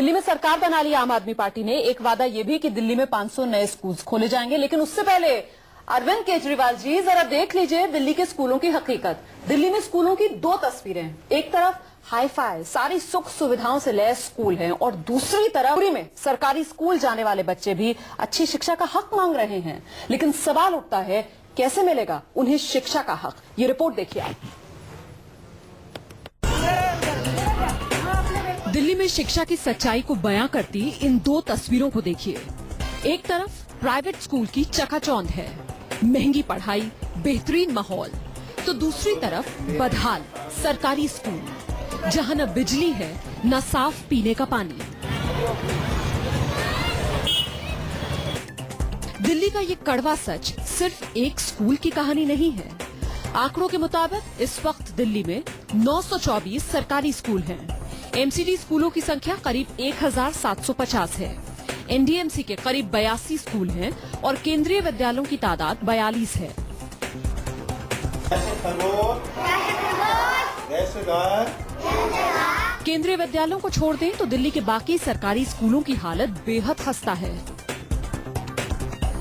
दिल्ली में सरकार बना ली आम आदमी पार्टी ने। एक वादा यह भी कि दिल्ली में 500 नए स्कूल खोले जाएंगे, लेकिन उससे पहले अरविंद केजरीवाल जी जरा देख लीजिए दिल्ली के स्कूलों की हकीकत। दिल्ली में स्कूलों की दो तस्वीरें, एक तरफ हाईफाई सारी सुख सुविधाओं से लैस स्कूल हैं और दूसरी तरफ पूरी में सरकारी स्कूल जाने वाले बच्चे भी अच्छी शिक्षा का हक मांग रहे हैं। लेकिन सवाल उठता है, कैसे मिलेगा उन्हें शिक्षा का हक? ये रिपोर्ट देखिए आप। दिल्ली में शिक्षा की सच्चाई को बयां करती इन दो तस्वीरों को देखिए। एक तरफ प्राइवेट स्कूल की चकाचौंध है, महंगी पढ़ाई, बेहतरीन माहौल, तो दूसरी तरफ बदहाल सरकारी स्कूल जहां न बिजली है न साफ पीने का पानी। दिल्ली का ये कड़वा सच सिर्फ एक स्कूल की कहानी नहीं है। आंकड़ों के मुताबिक इस वक्त दिल्ली में 924 सरकारी स्कूल हैं। एमसीडी स्कूलों की संख्या करीब 1750 है। एनडीएमसी के करीब 82 स्कूल हैं और केंद्रीय विद्यालयों की तादाद 42 है। केंद्रीय विद्यालयों को छोड़ दें तो दिल्ली के बाकी सरकारी स्कूलों की हालत बेहद खस्ता है।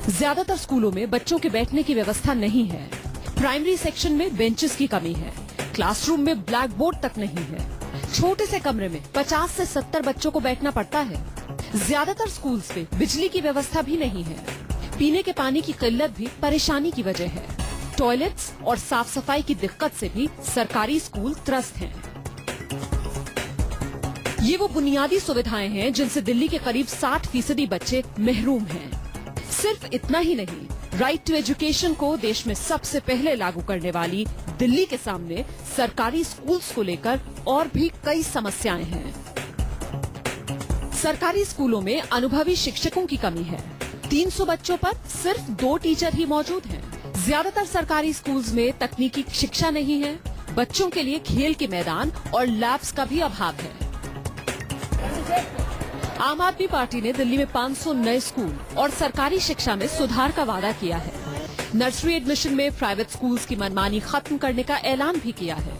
ज्यादातर स्कूलों में बच्चों के बैठने की व्यवस्था नहीं है। प्राइमरी सेक्शन में बेंचेस की कमी है, क्लासरूम में ब्लैक बोर्ड तक नहीं है। छोटे से कमरे में 50 से 70 बच्चों को बैठना पड़ता है। ज्यादातर स्कूल्स में बिजली की व्यवस्था भी नहीं है। पीने के पानी की किल्लत भी परेशानी की वजह है। टॉयलेट्स और साफ सफाई की दिक्कत से भी सरकारी स्कूल त्रस्त हैं। ये वो बुनियादी सुविधाएं हैं जिनसे दिल्ली के करीब 60% बच्चे महरूम हैं। सिर्फ इतना ही नहीं, राइट टू एजुकेशन को देश में सबसे पहले लागू करने वाली दिल्ली के सामने सरकारी स्कूल्स को लेकर और भी कई समस्याएं हैं। सरकारी स्कूलों में अनुभवी शिक्षकों की कमी है। 300 बच्चों पर सिर्फ 2 टीचर ही मौजूद हैं। ज्यादातर सरकारी स्कूल्स में तकनीकी शिक्षा नहीं है। बच्चों के लिए खेल के मैदान और लैब्स का भी अभाव है। आम आदमी पार्टी ने दिल्ली में 500 नए स्कूल और सरकारी शिक्षा में सुधार का वादा किया है। नर्सरी एडमिशन में प्राइवेट स्कूल्स की मनमानी खत्म करने का ऐलान भी किया है।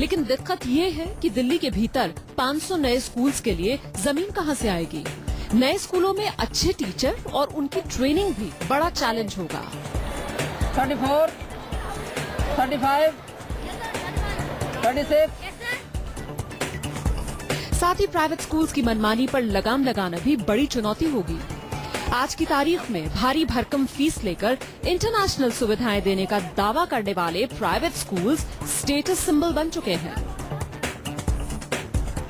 लेकिन दिक्कत ये है कि दिल्ली के भीतर 500 नए स्कूल्स के लिए जमीन कहां से आएगी? नए स्कूलों में अच्छे टीचर और उनकी ट्रेनिंग भी बड़ा चैलेंज होगा। 34, 35, 36। साथ ही प्राइवेट स्कूल्स की मनमानी पर लगाम लगाना भी बड़ी चुनौती होगी। आज की तारीख में भारी भरकम फीस लेकर इंटरनेशनल सुविधाएं देने का दावा करने वाले प्राइवेट स्कूल्स स्टेटस सिंबल बन चुके हैं।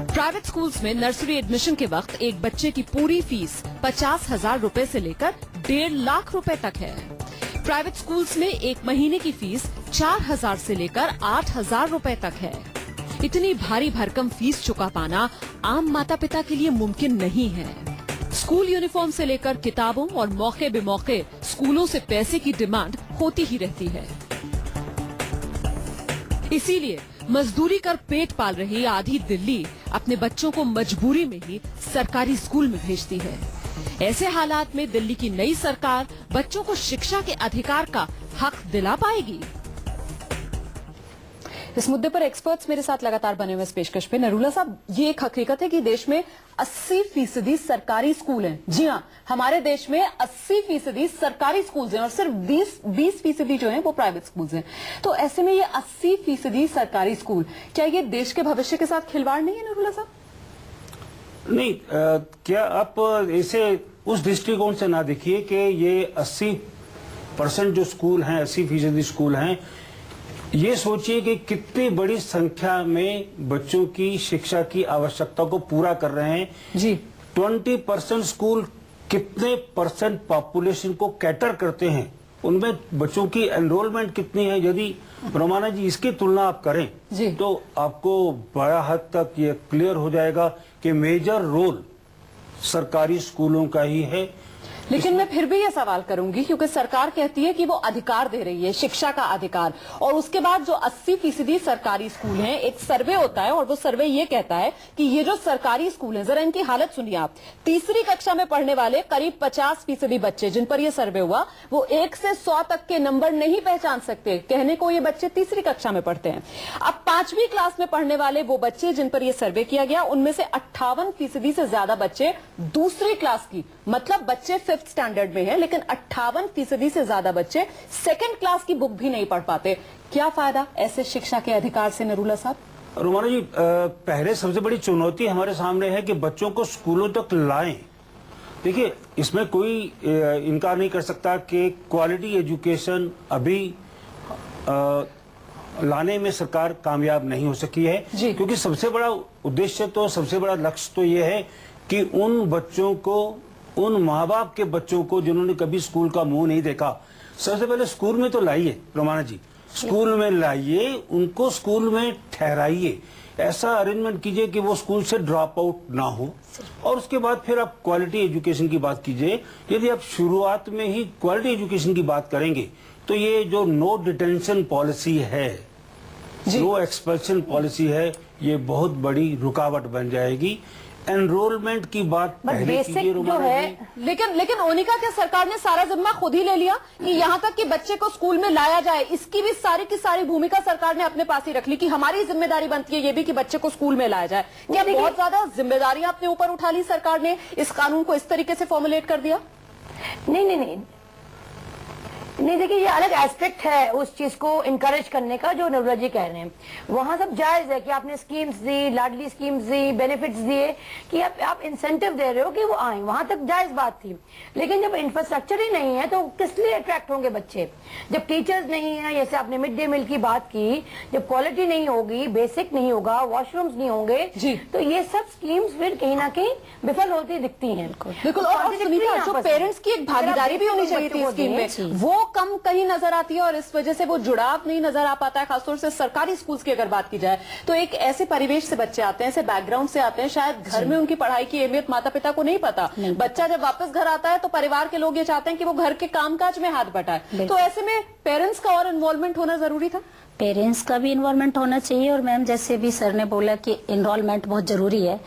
प्राइवेट स्कूल्स में नर्सरी एडमिशन के वक्त एक बच्चे की पूरी फीस 50,000 रूपए से लेकर 1.5 लाख रूपए तक है। प्राइवेट स्कूल्स में एक महीने की फीस 4,000 से लेकर 8,000 रूपए तक है। इतनी भारी भरकम फीस चुका पाना आम माता पिता के लिए मुमकिन नहीं है। स्कूल यूनिफॉर्म से लेकर किताबों और मौके बेमौके स्कूलों से पैसे की डिमांड होती ही रहती है। इसीलिए मजदूरी कर पेट पाल रही आधी दिल्ली अपने बच्चों को मजबूरी में ही सरकारी स्कूल में भेजती है। ऐसे हालात में दिल्ली की नई सरकार बच्चों को शिक्षा के अधिकार का हक दिला पाएगी? इस मुद्दे पर एक्सपर्ट्स मेरे साथ लगातार बने हुए इस पेशकश पे। नरूला साहब, ये एक हकीकत है कि देश में 80% सरकारी स्कूल हैं। जी हाँ, हमारे देश में 80% सरकारी स्कूल हैं और सिर्फ 20% जो हैं वो प्राइवेट स्कूल हैं। तो ऐसे में ये 80% सरकारी स्कूल, क्या ये देश के भविष्य के साथ खिलवाड़ नहीं है नरूला साहब? नहीं, क्या आप इसे उस दृष्टिकोण से ना देखिए कि ये 80% जो स्कूल हैं, 80% स्कूल हैं, ये सोचिए कि कितनी बड़ी संख्या में बच्चों की शिक्षा की आवश्यकता को पूरा कर रहे हैं। जी, 20% स्कूल कितने परसेंट पॉपुलेशन को कैटर करते हैं, उनमें बच्चों की एनरोलमेंट कितनी है? यदि रमाना जी इसकी तुलना आप करें जी, तो आपको बड़ा हद तक ये क्लियर हो जाएगा कि मेजर रोल सरकारी स्कूलों का ही है। लेकिन मैं फिर भी ये सवाल करूंगी, क्योंकि सरकार कहती है कि वो अधिकार दे रही है, शिक्षा का अधिकार, और उसके बाद जो 80% सरकारी स्कूल हैं, एक सर्वे होता है और वो सर्वे ये कहता है कि ये जो सरकारी स्कूल हैं, जरा इनकी हालत सुनिए आप। तीसरी कक्षा में पढ़ने वाले करीब 50% बच्चे जिन पर ये सर्वे हुआ, वो 1 से 100 तक के नंबर नहीं पहचान सकते। कहने को ये बच्चे तीसरी कक्षा में पढ़ते हैं। अब 5वीं क्लास में पढ़ने वाले वो बच्चे जिन पर यह सर्वे किया गया, उनमें से 58% से ज्यादा बच्चे दूसरी क्लास की, मतलब बच्चे 5th स्टैंडर्ड में है, लेकिन 58% से ज्यादा बच्चे 2nd क्लास की बुक भी नहीं पढ़ पाते। क्या फायदा ऐसे शिक्षा के अधिकार से, नरूला साहब? रुमाना जी, पहले सबसे बड़ी चुनौती हमारे सामने है कि बच्चों को स्कूलों तक लाएं। देखिए, इसमें कोई इनकार नहीं कर सकता कि क्वालिटी एजुकेशन अभी लाने में सरकार कामयाब नहीं हो सकी है, क्योंकि सबसे बड़ा उद्देश्य तो, सबसे बड़ा लक्ष्य तो ये है कि उन बच्चों को, उन माँ बाप के बच्चों को जिन्होंने कभी स्कूल का मुंह नहीं देखा, सबसे पहले स्कूल में तो लाइए रोमाना जी, स्कूल में लाइए, उनको स्कूल में ठहराइए, ऐसा अरेंजमेंट कीजिए कि वो स्कूल से ड्रॉप आउट ना हो, और उसके बाद फिर आप क्वालिटी एजुकेशन की बात कीजिए। यदि आप शुरुआत में ही क्वालिटी एजुकेशन की बात करेंगे तो ये जो नो डिटेंशन पॉलिसी है, नो एक्सपल्शन पॉलिसी है, ये बहुत बड़ी रुकावट बन जाएगी। एनरोलमेंट की बात पहले कीजिए जो है, लेकिन ओनिका, क्या सरकार ने सारा जिम्मा खुद ही ले लिया कि यहाँ तक कि बच्चे को स्कूल में लाया जाए, इसकी भी सारी की सारी भूमिका सरकार ने अपने पास ही रख ली कि हमारी जिम्मेदारी बनती है ये भी कि बच्चे को स्कूल में लाया जाए? क्या बहुत ज्यादा जिम्मेदारी अपने ऊपर उठा ली सरकार ने, इस कानून को इस तरीके से फॉर्मुलेट कर दिया? नहीं, देखिए, ये अलग एस्पेक्ट है उस चीज को इनकरेज करने का जो नवरा जी कह रहे हैं। वहां सब जायज है कि आपने स्कीम्स दी, लाडली स्कीम्स दी, बेनिफिट्स दिए, कि आप इंसेंटिव दे रहे हो कि वो आए, वहां तक जायज बात थी। लेकिन जब इंफ्रास्ट्रक्चर ही नहीं है तो किस लिए अट्रैक्ट होंगे बच्चे? जब टीचर्स नहीं है, जैसे आपने मिड डे मील की बात की, जब क्वालिटी नहीं होगी, बेसिक नहीं होगा, वॉशरूम्स नहीं होंगे, तो ये सब स्कीम्स फिर कहीं ना कहीं विफल होती दिखती है। बिल्कुल। और सुनीता, जो पेरेंट्स की एक भागीदारी भी होनी चाहिए थी स्कीम में, वो कम कहीं नजर आती है, और इस वजह से वो जुड़ाव नहीं नजर आ पाता है। खासतौर से सरकारी स्कूल्स की अगर बात की जाए तो एक ऐसे परिवेश से बच्चे आते हैं, ऐसे बैकग्राउंड से आते हैं, शायद घर में उनकी पढ़ाई की अहमियत माता पिता को नहीं पता। बच्चा जब वापस घर आता है तो परिवार के लोग ये चाहते हैं कि वो घर के कामकाज में हाथ बटाए, तो ऐसे में पेरेंट्स का और इन्वॉल्वमेंट होना जरूरी था। पेरेंट्स का भी इन्वॉल्वमेंट होना चाहिए, और मैम जैसे भी सर ने बोला कि इन्वॉल्वमेंट बहुत जरूरी है।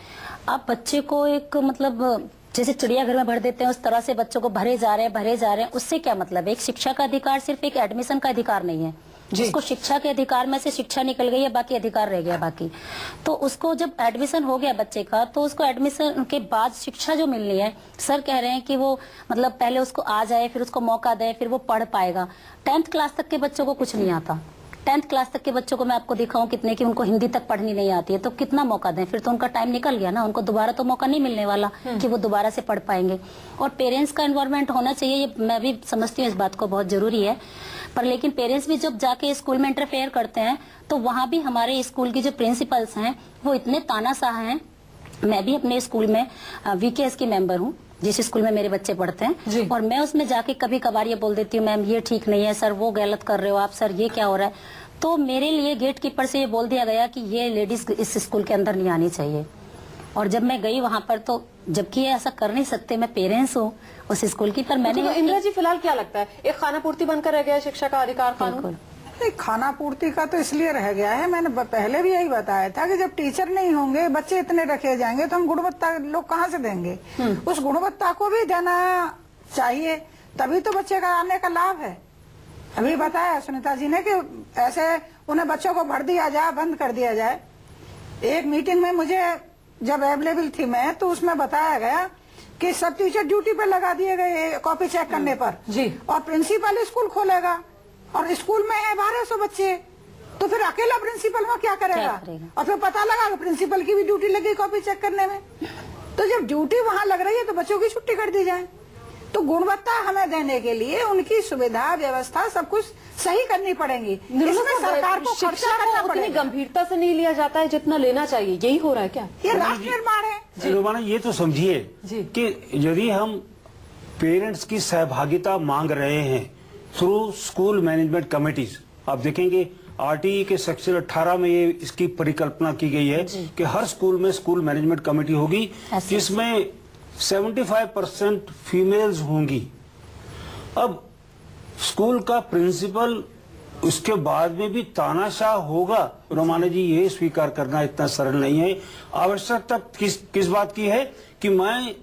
आप बच्चे को एक, मतलब जैसे चिड़ियाघर में भर देते हैं उस तरह से बच्चों को भरे जा रहे हैं, उससे क्या मतलब है? एक शिक्षा का अधिकार सिर्फ एक एडमिशन का अधिकार नहीं है, जिसको शिक्षा के अधिकार में से शिक्षा निकल गई है, बाकी अधिकार रह गया बाकी। तो उसको जब एडमिशन हो गया बच्चे का, तो उसको एडमिशन के बाद शिक्षा जो मिलनी है, सर कह रहे हैं कि वो मतलब पहले उसको आ जाए, फिर उसको मौका दे, फिर वो पढ़ पाएगा। 10th क्लास तक के बच्चों को कुछ नहीं आता। 10th क्लास तक के बच्चों को मैं आपको दिखाऊं कितने कि उनको हिंदी तक पढ़नी नहीं आती है, तो कितना मौका दें? फिर तो उनका टाइम निकल गया ना, उनको दोबारा तो मौका नहीं मिलने वाला कि वो दोबारा से पढ़ पाएंगे। और पेरेंट्स का इन्वॉल्वमेंट होना चाहिए, ये मैं भी समझती हूँ, इस बात को बहुत जरूरी है। पर लेकिन पेरेंट्स भी जब जाके स्कूल में इंटरफेयर करते हैं तो वहाँ भी हमारे स्कूल की जो प्रिंसिपल्स हैं वो इतने तानाशाह हैं। मैं भी अपने स्कूल में VKS की मेंबर हूँ, जिस स्कूल में मेरे बच्चे पढ़ते हैं, और मैं उसमें जाके कभी कभार ये बोल देती हूँ, मैम ये ठीक नहीं है, सर वो गलत कर रहे हो आप, सर ये क्या हो रहा है। तो मेरे लिए गेट कीपर से ये बोल दिया गया कि ये लेडीज इस स्कूल के अंदर नहीं आनी चाहिए। और जब मैं गई वहाँ पर, तो जबकि ये ऐसा कर नहीं सकते, मैं पेरेंट्स हूँ उस स्कूल की, पर मैंने। तो इंदिरा जी, फिलहाल क्या लगता है, एक खाना पूर्ति बनकर रह गया शिक्षा का अधिकार कानून? खाना पूर्ति का तो इसलिए रह गया है, मैंने पहले भी यही बताया था कि जब टीचर नहीं होंगे, बच्चे इतने रखे जाएंगे, तो हम गुणवत्ता लोग कहाँ से देंगे? उस गुणवत्ता को भी देना चाहिए, तभी तो बच्चे का आने का लाभ है। अभी बताया सुनीता जी ने कि ऐसे उन्हें बच्चों को भर दिया जाए, बंद कर दिया जाए। एक मीटिंग में मुझे जब अवेलेबल थी मैं, तो उसमें बताया गया कि सब टीचर ड्यूटी पर लगा दिए गए कॉपी चेक करने पर जी, और प्रिंसिपल स्कूल खोलेगा, और स्कूल में है 1200 बच्चे, तो फिर अकेला प्रिंसिपल में क्या करेगा? और फिर पता लगा कि प्रिंसिपल की भी ड्यूटी लगी कॉपी चेक करने में। तो जब ड्यूटी वहाँ लग रही है तो बच्चों की छुट्टी कर दी जाए। तो गुणवत्ता हमें देने के लिए उनकी सुविधा व्यवस्था सब कुछ सही करनी पड़ेगी। इसमें सरकार को खर्चा करना उतनी पड़ेगा। गंभीरता से नहीं लिया जाता है जितना लेना चाहिए, यही हो रहा है क्या? ये राष्ट्र निर्माण है। रोमाना, ये तो समझिए कि यदि हम पेरेंट्स की सहभागिता मांग रहे हैं थ्रू स्कूल मैनेजमेंट कमेटीज, आप देखेंगे RTE के सेक्शन 18 में ये इसकी परिकल्पना की गई है कि हर स्कूल में स्कूल मैनेजमेंट कमेटी होगी, जिसमें 75% फीमेल्स होंगी। अब स्कूल का प्रिंसिपल उसके बाद में भी तानाशाह होगा, रोमाना जी, ये स्वीकार करना इतना सरल नहीं है। आवश्यकता किस बात की है कि मैं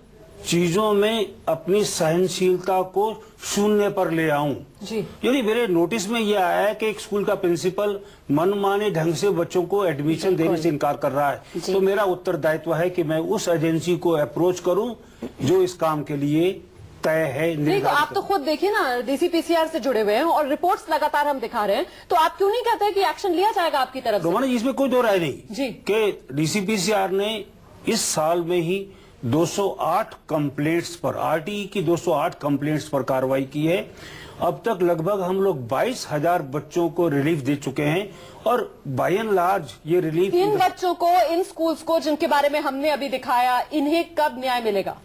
चीजों में अपनी सहनशीलता को शून्य पर ले आऊं। जी। यदि मेरे नोटिस में यह आया है कि एक स्कूल का प्रिंसिपल मनमाने ढंग से बच्चों को एडमिशन देने से इनकार कर रहा है, तो मेरा उत्तरदायित्व है कि मैं उस एजेंसी को अप्रोच करूं जो इस काम के लिए तय है। नहीं तो आप तो खुद देखिए ना, डीसीपीसीआर से जुड़े हुए हैं और रिपोर्ट्स लगातार हम दिखा रहे हैं, तो आप क्यों नहीं कहते कि एक्शन लिया जाएगा आपकी तरफ से? रोमाना जी, इसमें कोई दो राय नहीं जी कि डीसीपीसीआर ने इस साल में ही 208 कंप्लेंट्स पर, आरटीई की 208 कंप्लेंट्स पर कार्रवाई की है। अब तक लगभग हम लोग 22,000 बच्चों को रिलीफ दे चुके हैं और बाय एंड लार्ज ये रिलीफ इन बच्चों को, इन स्कूल्स को जिनके बारे में हमने अभी दिखाया, इन्हें कब न्याय मिलेगा?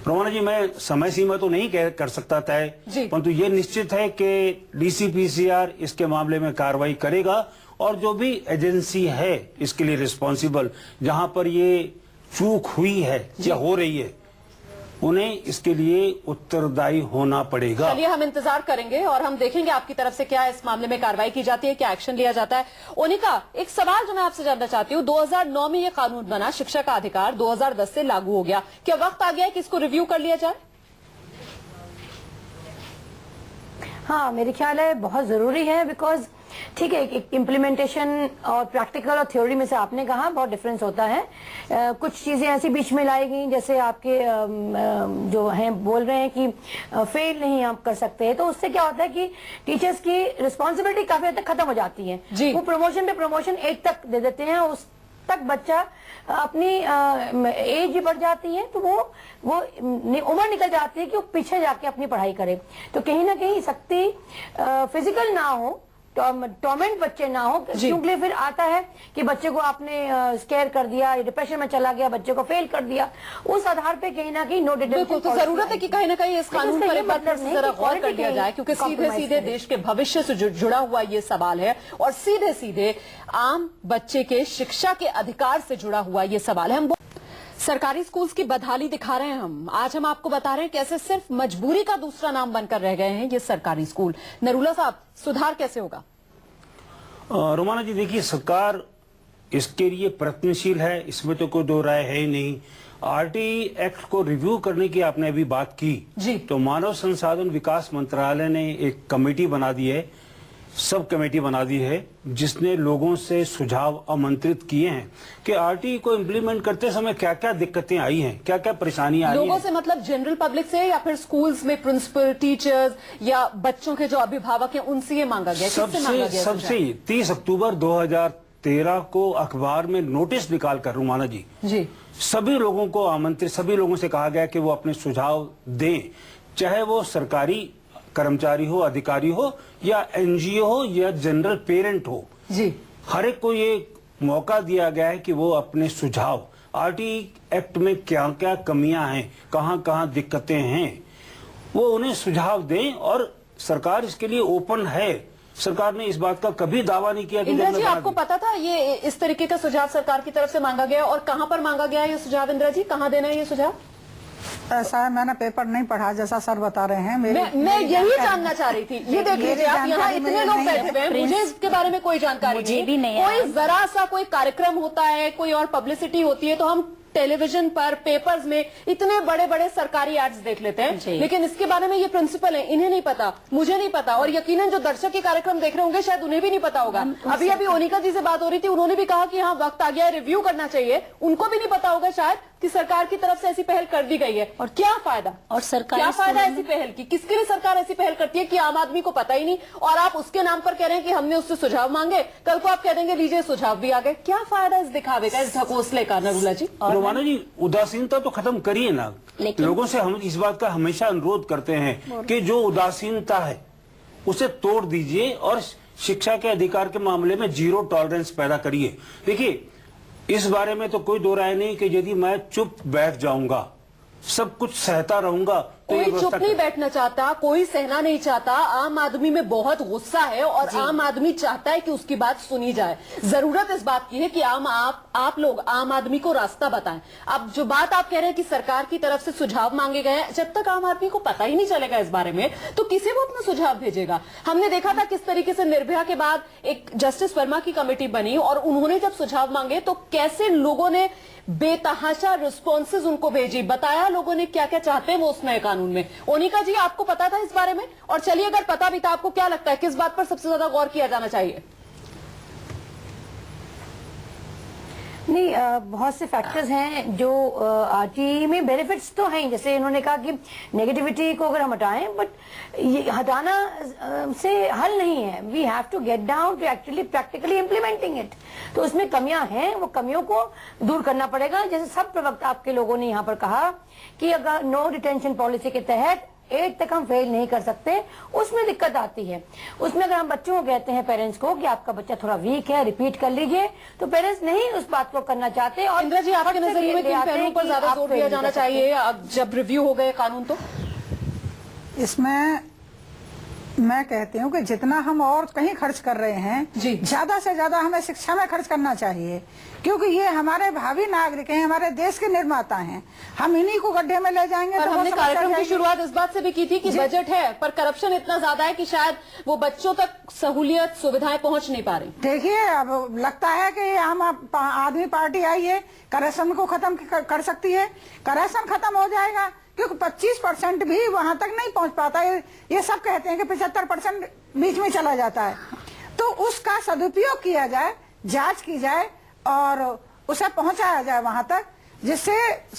रोमाना जी, मैं समय सीमा तो नहीं कर सकता तय, परंतु ये निश्चित है कि डीसीपीसीआर इसके मामले में कार्रवाई करेगा और जो भी एजेंसी है इसके लिए रिस्पॉन्सिबल, जहां पर ये चूक हुई है या हो रही है, उन्हें इसके लिए उत्तरदायी होना पड़ेगा। चलिए हम इंतजार करेंगे और हम देखेंगे आपकी तरफ से क्या इस मामले में कार्रवाई की जाती है, क्या एक्शन लिया जाता है। ओनिका, एक सवाल जो मैं आपसे जानना चाहती हूँ, 2009 में ये कानून बना, शिक्षा का अधिकार 2010 से लागू हो गया, क्या वक्त आ गया है कि इसको रिव्यू कर लिया जाए? हाँ, मेरे ख्याल है बहुत जरूरी है, बिकॉज ठीक है, एक इम्प्लीमेंटेशन और प्रैक्टिकल और थ्योरी में से आपने कहा बहुत डिफरेंस होता है। कुछ चीजें ऐसी बीच में लाई गई, जैसे आपके जो हैं बोल रहे हैं कि फेल नहीं आप कर सकते, तो उससे क्या होता है कि टीचर्स की रिस्पॉन्सिबिलिटी काफी हद तक खत्म हो जाती है। वो प्रमोशन पे प्रमोशन 8 तक दे देते हैं, उस तक बच्चा अपनी एज भी बढ़ जाती है, तो वो उम्र निकल जाती है कि वो पीछे जाके अपनी पढ़ाई करे। तो कहीं ना कहीं सख्ती फिजिकल ना हो, टॉर्मेंट बच्चे ना हो, क्योंकि फिर आता है कि बच्चे को आपने स्केयर कर दिया, डिप्रेशन में चला गया, बच्चे को फेल कर दिया, उस आधार पे कहीं ना कहीं नो डिटेंशन। तो जरूरत है कि कहीं ना कहीं इस कानून पर एक बार जरा गौर कर लिया जाए, क्योंकि सीधे सीधे देश के भविष्य से जुड़ा हुआ ये सवाल है और सीधे सीधे आम बच्चे के शिक्षा के अधिकार से जुड़ा हुआ ये सवाल है। हम सरकारी स्कूल्स की बदहाली दिखा रहे हैं हम, आज हम आपको बता रहे हैं कैसे सिर्फ मजबूरी का दूसरा नाम बनकर रह गए हैं ये सरकारी स्कूल। नरूला साहब, सुधार कैसे होगा? रोमाना जी, देखिए, सरकार इसके लिए प्रयत्नशील है, इसमें तो कोई दो राय है ही नहीं। आरटीई एक्ट को रिव्यू करने की आपने अभी बात की जी, तो मानव संसाधन विकास मंत्रालय ने एक कमेटी बना दी है, सब कमेटी बना दी है, जिसने लोगों से सुझाव आमंत्रित किए हैं कि आरटीई को इम्प्लीमेंट करते समय क्या क्या दिक्कतें आई हैं, क्या क्या परेशानियां आई हैं। लोगों से मतलब जनरल पब्लिक से या फिर स्कूल्स में प्रिंसिपल, टीचर्स या बच्चों के जो अभिभावक हैं उनसे ये मांगा गया? सबसे 30 अक्टूबर 2013 को अखबार में नोटिस निकाल कर, रुमाना जी, सभी लोगों को आमंत्रित, सभी लोगों से कहा गया कि वो अपने सुझाव दें, चाहे वो सरकारी कर्मचारी हो, अधिकारी हो, या एनजीओ हो, या जनरल पेरेंट हो जी। हर एक को ये मौका दिया गया है कि वो अपने सुझाव, आरटीई एक्ट में क्या क्या कमियां हैं, कहां कहां दिक्कतें हैं, वो उन्हें सुझाव दें और सरकार इसके लिए ओपन है। सरकार ने इस बात का कभी दावा नहीं किया कि इंदिरा जी, आपको पता था ये इस तरीके का सुझाव सरकार की तरफ से मांगा गया और कहां पर मांगा गया ये सुझाव? इंदिरा जी, कहां देना है ये सुझाव? ऐसा है, मैंने पेपर नहीं पढ़ा जैसा सर बता रहे हैं। मैं यही जानना चाह रही थी। ये देख लीजिए, आप यहाँ इतने लोग बैठे हुए हैं, मुझे इसके बारे में कोई जानकारी भी नहीं है। कोई जरा सा कोई कार्यक्रम होता है, कोई और पब्लिसिटी होती है तो हम टेलीविजन पर, पेपर्स में इतने बड़े बड़े सरकारी एड्स देख लेते हैं, लेकिन इसके बारे में ये प्रिंसिपल है, इन्हें नहीं पता, मुझे नहीं पता, और यकीनन जो दर्शक के कार्यक्रम देख रहे होंगे शायद उन्हें भी नहीं पता होगा। अभी अभी ओनिका जी से बात हो रही थी, उन्होंने भी कहा कि हाँ वक्त आ गया है, रिव्यू करना चाहिए। उनको भी नहीं पता होगा शायद कि सरकार की तरफ से ऐसी पहल कर दी गई है, और क्या फायदा? और सरकार क्या फायदा ऐसी पहल की? किसके लिए सरकार ऐसी पहल करती है कि आम आदमी को पता ही नहीं, और आप उसके नाम पर कह रहे हैं कि हमने उससे सुझाव मांगे, कल को आप कह देंगे लीजिए सुझाव भी आ गए। क्या फायदा इस दिखावे का, इस ढकोसले का? नरूला जी, रोमाना जी, उदासीनता तो खत्म करिए ना। लोगों से हम इस बात का हमेशा अनुरोध करते हैं कि जो उदासीनता है उसे तोड़ दीजिए और शिक्षा के अधिकार के मामले में जीरो टॉलरेंस पैदा करिए। देखिए, इस बारे में तो कोई दो राय नहीं कि यदि मैं चुप बैठ जाऊंगा, सब कुछ सहता रहूंगा, कोई व्यवस्था चुप नहीं करें। बैठना चाहता, कोई सहना नहीं चाहता। आम आदमी में बहुत गुस्सा है और आम आदमी चाहता है कि उसकी बात सुनी जाए। जरूरत इस बात की है कि आप लोग आम आदमी को रास्ता बताएं। अब जो बात आप कह रहे हैं कि सरकार की तरफ से सुझाव मांगे गए हैं, जब तक आम आदमी को पता ही नहीं चलेगा इस बारे में तो किसे वो अपना सुझाव भेजेगा। हमने देखा था किस तरीके से निर्भया के बाद एक जस्टिस वर्मा की कमेटी बनी और उन्होंने जब सुझाव मांगे तो कैसे लोगों ने बेतहाशा रिस्पॉन्सेज उनको भेजी, बताया लोगों ने क्या क्या चाहते हैं वो उस नए कानून में। ओनिका जी, आपको पता था इस बारे में? और चलिए, अगर पता भी था, आपको क्या लगता है किस बात पर सबसे ज्यादा गौर किया जाना चाहिए? नहीं, बहुत से फैक्टर्स हैं जो आरटीई में बेनिफिट्स तो हैं, जैसे इन्होंने कहा कि नेगेटिविटी को अगर हम हटाएं, बट ये हटाना से हल नहीं है। We have to get down to actually practically implementing it. तो उसमें कमियां हैं, वो कमियों को दूर करना पड़ेगा। जैसे सब प्रवक्ता आपके लोगों ने यहाँ पर कहा कि अगर नो डिटेंशन पॉलिसी के तहत 8 तक हम फेल नहीं कर सकते, उसमें दिक्कत आती है। उसमें अगर हम बच्चों को कहते हैं, पेरेंट्स को, कि आपका बच्चा थोड़ा वीक है, रिपीट कर लीजिए, तो पेरेंट्स नहीं उस बात को करना चाहते। और इंदिरा जी, आपके नजरिए में किन पहलुओं पर ज्यादा जोर दिया जाना चाहिए अब जब रिव्यू हो गए कानून? तो इसमें मैं कहती हूँ कि जितना हम और कहीं खर्च कर रहे हैं, ज्यादा से ज्यादा हमें शिक्षा में खर्च करना चाहिए, क्योंकि ये हमारे भावी नागरिक हैं, हमारे देश के निर्माता हैं। हम इन्हीं को गड्ढे में ले जाएंगे पर तो हमने वो कार्यक्रम की जाएगी। शुरुआत इस बात से भी की थी कि बजट है पर करप्शन इतना ज्यादा है कि शायद वो बच्चों तक सहूलियत सुविधाएं पहुंच नहीं पा रही। देखिए, अब लगता है कि आम आदमी पार्टी आई है, करप्शन को खत्म कर सकती है। करप्शन खत्म हो जाएगा क्योंकि 25% भी वहां तक नहीं पहुंच पाता है। ये सब कहते हैं कि 75% बीच में चला जाता है। तो उसका सदुपयोग किया जाए, जांच की जाए और उसे पहुंचाया जाए वहां तक, जिससे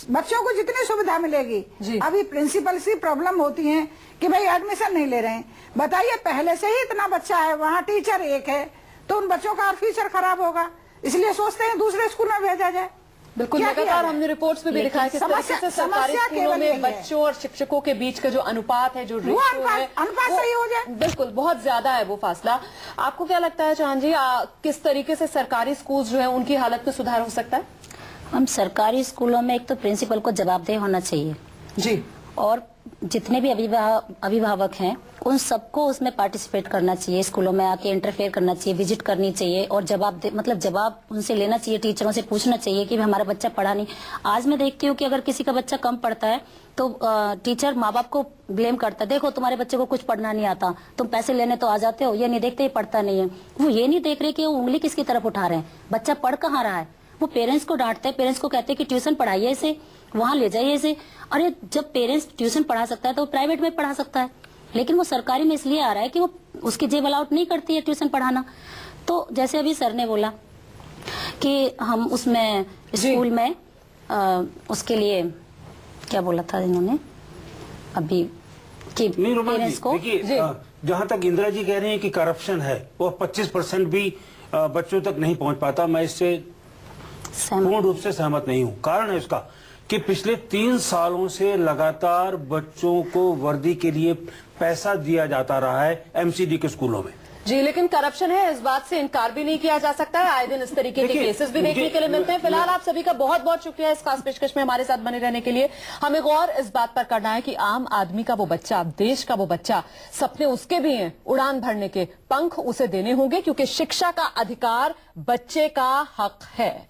बच्चों को जितनी सुविधा मिलेगी। अभी प्रिंसिपल से प्रॉब्लम होती है कि भाई एडमिशन नहीं ले रहे हैं। बताइए, पहले से ही इतना बच्चा है, वहाँ टीचर एक है, तो उन बच्चों का फ्यूचर खराब होगा, इसलिए सोचते हैं दूसरे स्कूल में भेजा जाए। बिल्कुल, लगातार हमने रिपोर्ट्स में भी दिखाया कि तरीके से सरकारी स्कूलों में बच्चों और शिक्षकों के बीच का जो अनुपात है, जो रेशियो है, अनुपात सही हो जाए। बिल्कुल, बहुत ज्यादा है वो फासला। आपको क्या लगता है चौहान जी, किस तरीके से सरकारी स्कूल जो है उनकी हालत में सुधार हो सकता है? हम सरकारी स्कूलों में एक तो प्रिंसिपल को जवाबदेह होना चाहिए जी, और जितने भी अभिभावक हैं उन सबको उसमें पार्टिसिपेट करना चाहिए, स्कूलों में आके इंटरफेयर करना चाहिए, विजिट करनी चाहिए और जवाब उनसे लेना चाहिए, टीचरों से पूछना चाहिए कि हमारा बच्चा पढ़ा नहीं। आज मैं देखती हूँ कि अगर किसी का बच्चा कम पढ़ता है तो टीचर माँ बाप को ब्लेम करता है, देखो तुम्हारे बच्चे को कुछ पढ़ना नहीं आता, तुम पैसे लेने तो आ जाते हो, ये नहीं देखते ये पढ़ता नहीं है। वो ये नहीं देख रहे कि वो उंगली किसकी तरफ उठा रहे हैं, बच्चा पढ़ कहाँ रहा है। वो पेरेंट्स को डांटते हैं, पेरेंट्स को कहते हैं कि ट्यूशन पढ़ाइए इसे, वहां ले जाइए इसे। अरे जब पेरेंट्स ट्यूशन पढ़ा सकता है तो वो प्राइवेट में पढ़ा सकता है, लेकिन वो सरकारी में इसलिए आ रहा है कि वो उसकी जेब अलाउड नहीं करती है ट्यूशन पढ़ाना। तो जैसे अभी सर ने बोला कि हम उसमें स्कूल में उसके लिए क्या बोला था इन्होंने अभी कि पेरेंट्स को, जहाँ तक इंदिरा जी कह रही हैं कि करप्शन है, वो 25% भी बच्चों तक नहीं पहुंच पाता, मैं इससे पूर्ण रूप से सहमत नहीं हूं। कारण है इसका कि पिछले 3 सालों से लगातार बच्चों को वर्दी के लिए पैसा दिया जाता रहा है एमसीडी के स्कूलों में। जी, लेकिन करप्शन है, इस बात से इनकार भी नहीं किया जा सकता है। आए दिन इस तरीके के केसेस भी देखने के लिए मिलते हैं। फिलहाल आप सभी का बहुत बहुत शुक्रिया इस खास पेशकश में हमारे साथ बने रहने के लिए। हमें गौर इस बात पर करना है कि आम आदमी का वो बच्चा, देश का वो बच्चा, सपने उसके भी हैं, उड़ान भरने के पंख उसे देने होंगे, क्योंकि शिक्षा का अधिकार बच्चे का हक है।